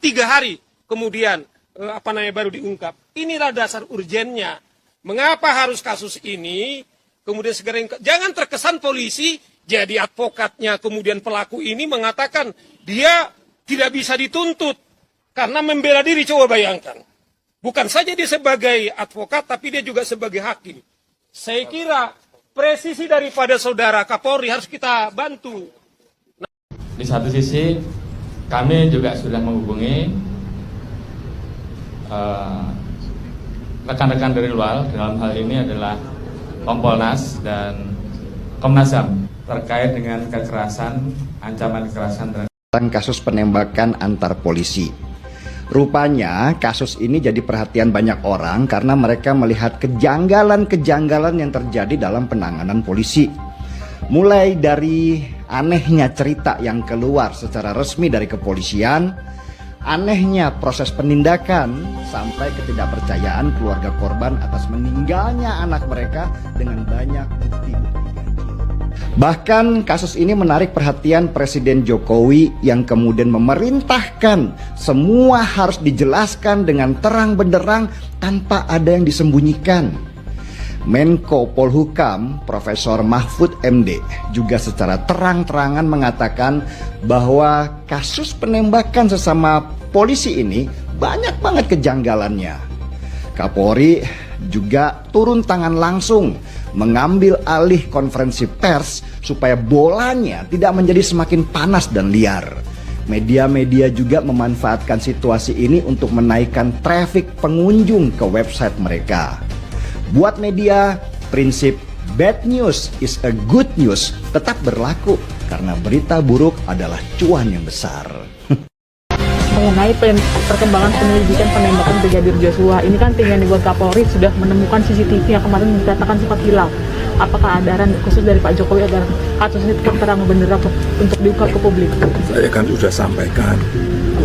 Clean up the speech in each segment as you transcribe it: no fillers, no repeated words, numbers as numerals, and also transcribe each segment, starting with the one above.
3 hari kemudian baru diungkap. Inilah dasar urgennya. Mengapa harus kasus ini kemudian segera jangan terkesan polisi jadi advokatnya, kemudian pelaku ini mengatakan dia tidak bisa dituntut karena membela diri. Coba bayangkan. Bukan saja dia sebagai advokat, tapi dia juga sebagai hakim. Saya kira presisi daripada saudara Kapolri harus kita bantu. Di satu sisi, kami juga sudah menghubungi rekan-rekan dari luar, dalam hal ini adalah Kompolnas dan Komnas HAM, terkait dengan kekerasan, ancaman kekerasan terhadap kasus penembakan antar polisi. Rupanya kasus ini jadi perhatian banyak orang karena mereka melihat kejanggalan-kejanggalan yang terjadi dalam penanganan polisi. Mulai dari anehnya cerita yang keluar secara resmi dari kepolisian, anehnya proses penindakan, sampai ketidakpercayaan keluarga korban atas meninggalnya anak mereka dengan banyak bukti-bukti. Bahkan kasus ini menarik perhatian Presiden Jokowi yang kemudian memerintahkan semua harus dijelaskan dengan terang benderang tanpa ada yang disembunyikan. Menko Polhukam Profesor Mahfud MD juga secara terang-terangan mengatakan bahwa kasus penembakan sesama polisi ini banyak banget kejanggalannya. Kapolri juga turun tangan langsung mengambil alih konferensi pers supaya bolanya tidak menjadi semakin panas dan liar. Media-media juga memanfaatkan situasi ini untuk menaikkan traffic pengunjung ke website mereka. Buat media, prinsip bad news is a good news tetap berlaku karena berita buruk adalah cuan yang besar. Mengenai perkembangan penyelidikan penembakan Brigadir Joshua, ini kan tim yang dibuat Kapolri sudah menemukan CCTV yang kemarin dikatakan sempat hilang. Apakah ada arahan khusus dari Pak Jokowi agar kasus ini terang benderang untuk diungkap ke publik? Saya kan sudah sampaikan,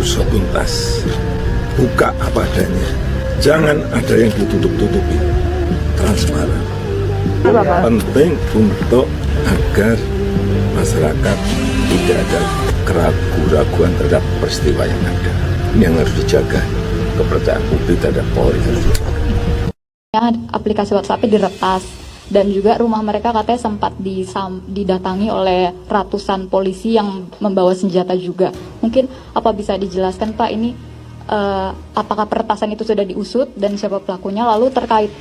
usut tuntas, buka apa adanya. Jangan ada yang ditutup-tutupi, transparan. Penting untuk agar masyarakat tidak ada keraguan terhadap peristiwa yang ada. Ini yang harus dijaga, kepercayaan publik terhadap Polri harus dijaga. Aplikasi WhatsApp diretas dan juga rumah mereka katanya sempat didatangi oleh ratusan polisi yang membawa senjata juga. Mungkin apa bisa dijelaskan Pak ini apakah peretasan itu sudah diusut dan siapa pelakunya? Lalu terkait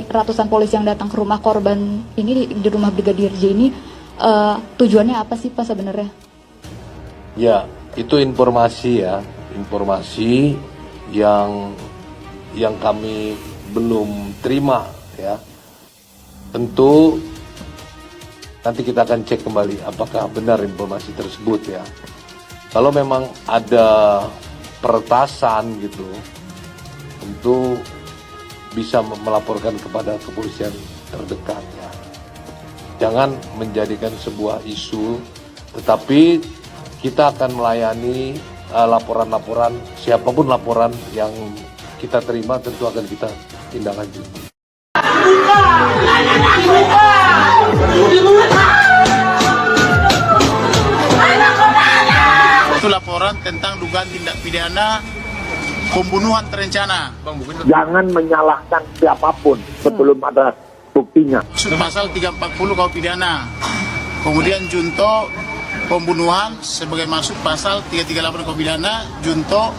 ratusan polisi yang datang ke rumah korban ini di rumah Brigadir J ini tujuannya apa sih Pak sebenarnya? Ya, itu informasi yang kami belum terima ya. Tentu nanti kita akan cek kembali apakah benar informasi tersebut ya. Kalau memang ada peretasan gitu, tentu bisa melaporkan kepada kepolisian terdekat ya. Jangan menjadikan sebuah isu, tetapi kita akan melayani laporan-laporan, siapapun laporan yang kita terima tentu akan kita tindak lanjuti. Itu laporan tentang dugaan tindak pidana pembunuhan terencana. Jangan menyalahkan siapapun sebelum ada buktinya. Pasal 340 KUH pidana. Kemudian junto pembunuhan sebagai maksud pasal 338 KUH pidana, junto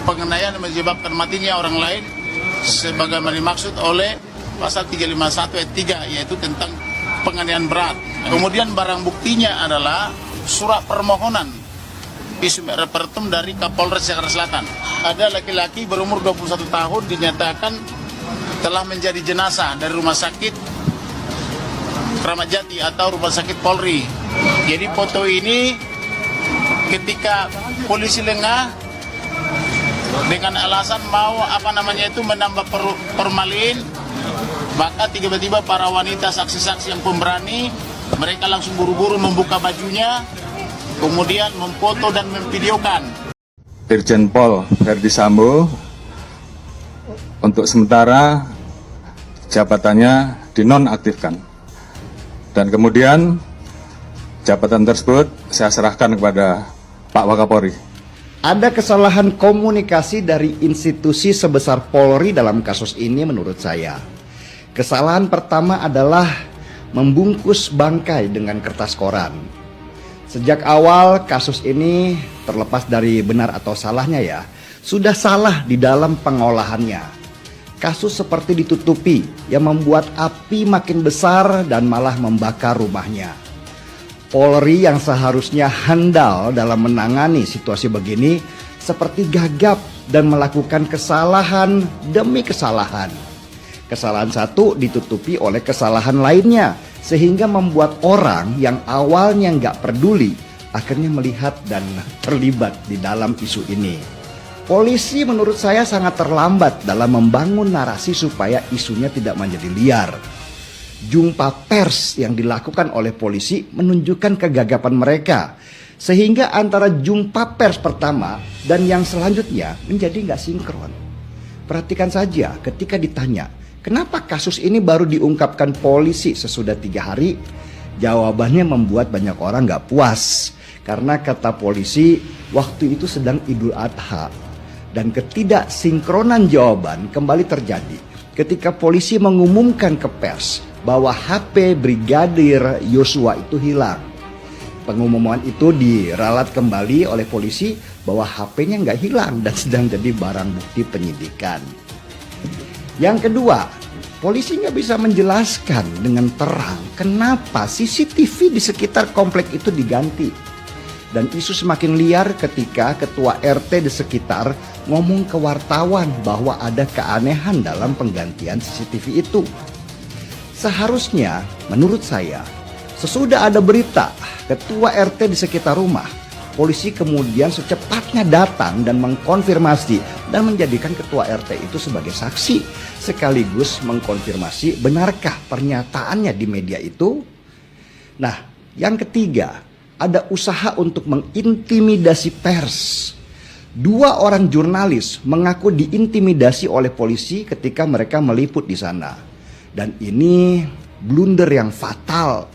penganiayaan yang menyebabkan matinya orang lain sebagaimana dimaksud oleh pasal 351 ayat 3 yaitu tentang penganiayaan berat. Kemudian barang buktinya adalah surat permohonan visum et repertum dari Kapolres Jakarta Selatan. Ada laki-laki berumur 21 tahun dinyatakan telah menjadi jenazah dari rumah sakit Kramat Jati atau rumah sakit Polri. Jadi foto ini ketika polisi lengah dengan alasan mau menambah formalin, maka tiba-tiba para wanita saksi-saksi yang pemberani mereka langsung buru-buru membuka bajunya, kemudian memfoto dan memvideokan. Irjen Pol Verdi Sambo untuk sementara jabatannya dinonaktifkan dan kemudian jabatan tersebut saya serahkan kepada Pak Wakapolri. Ada kesalahan komunikasi dari institusi sebesar Polri dalam kasus ini menurut saya. Kesalahan pertama adalah membungkus bangkai dengan kertas koran. Sejak awal kasus ini, terlepas dari benar atau salahnya ya, sudah salah di dalam pengolahannya. Kasus seperti ditutupi yang membuat api makin besar dan malah membakar rumahnya. Polri yang seharusnya handal dalam menangani situasi begini seperti gagap dan melakukan kesalahan demi kesalahan. Kesalahan satu ditutupi oleh kesalahan lainnya sehingga membuat orang yang awalnya nggak peduli akhirnya melihat dan terlibat di dalam isu ini. Polisi menurut saya sangat terlambat dalam membangun narasi supaya isunya tidak menjadi liar. Jumpa pers yang dilakukan oleh polisi menunjukkan kegagapan mereka. Sehingga antara jumpa pers pertama dan yang selanjutnya menjadi nggak sinkron. Perhatikan saja ketika ditanya, kenapa kasus ini baru diungkapkan polisi sesudah 3 hari? Jawabannya membuat banyak orang nggak puas. Karena kata polisi, waktu itu sedang Idul Adha. Dan ketidaksinkronan jawaban kembali terjadi ketika polisi mengumumkan ke pers bahwa HP Brigadir Yosua itu hilang. Pengumuman itu diralat kembali oleh polisi bahwa HP-nya nggak hilang dan sedang jadi barang bukti penyidikan. Yang kedua, polisi nggak bisa menjelaskan dengan terang kenapa CCTV di sekitar komplek itu diganti. Dan isu semakin liar ketika ketua RT di sekitar ngomong ke wartawan bahwa ada keanehan dalam penggantian CCTV itu. Seharusnya, menurut saya, sesudah ada berita ketua RT di sekitar rumah, polisi kemudian secepatnya datang dan mengkonfirmasi dan menjadikan ketua RT itu sebagai saksi, sekaligus mengkonfirmasi benarkah pernyataannya di media itu. Nah, yang ketiga, ada usaha untuk mengintimidasi pers. 2 orang jurnalis mengaku diintimidasi oleh polisi ketika mereka meliput di sana. Dan ini blunder yang fatal.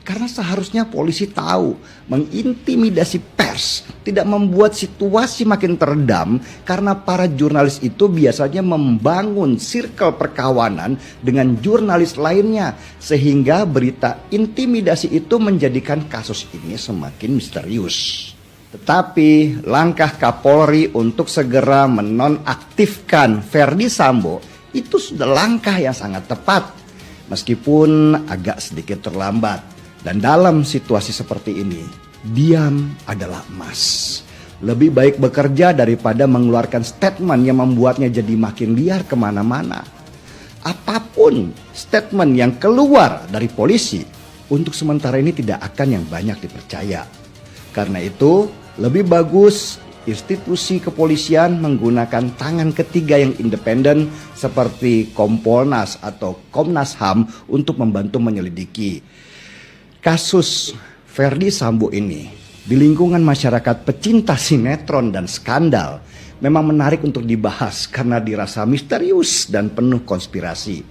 Karena seharusnya polisi tahu mengintimidasi pers tidak membuat situasi makin teredam karena para jurnalis itu biasanya membangun circle perkawanan dengan jurnalis lainnya sehingga berita intimidasi itu menjadikan kasus ini semakin misterius. Tetapi langkah Kapolri untuk segera menonaktifkan Ferdy Sambo itu sudah langkah yang sangat tepat meskipun agak sedikit terlambat. Dan dalam situasi seperti ini, diam adalah emas. Lebih baik bekerja daripada mengeluarkan statement yang membuatnya jadi makin liar kemana-mana. Apapun statement yang keluar dari polisi, untuk sementara ini tidak akan yang banyak dipercaya. Karena itu, lebih bagus institusi kepolisian menggunakan tangan ketiga yang independen seperti Kompolnas atau Komnas HAM untuk membantu menyelidiki. Kasus Ferdy Sambo ini di lingkungan masyarakat pecinta sinetron dan skandal memang menarik untuk dibahas karena dirasa misterius dan penuh konspirasi.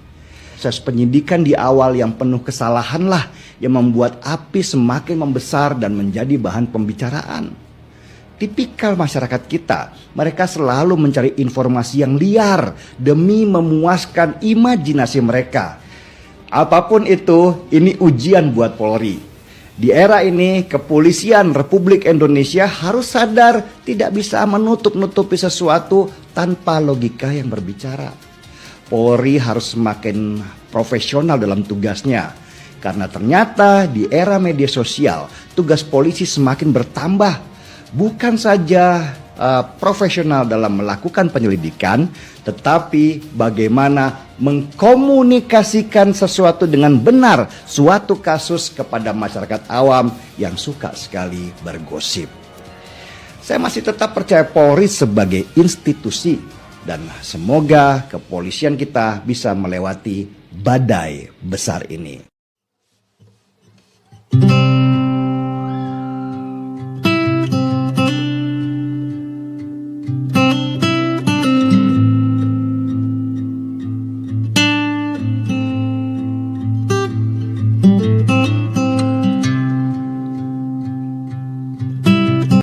Proses penyidikan di awal yang penuh kesalahanlah yang membuat api semakin membesar dan menjadi bahan pembicaraan. Tipikal masyarakat kita, mereka selalu mencari informasi yang liar demi memuaskan imajinasi mereka. Apapun itu, ini ujian buat Polri. Di era ini, kepolisian Republik Indonesia harus sadar tidak bisa menutup-nutupi sesuatu tanpa logika yang berbicara. Polri harus semakin profesional dalam tugasnya. Karena ternyata di era media sosial, tugas polisi semakin bertambah. Bukan saja profesional dalam melakukan penyelidikan, tetapi bagaimana mengkomunikasikan sesuatu dengan benar suatu kasus kepada masyarakat awam yang suka sekali bergosip. Saya masih tetap percaya Polri sebagai institusi dan semoga kepolisian kita bisa melewati badai besar ini.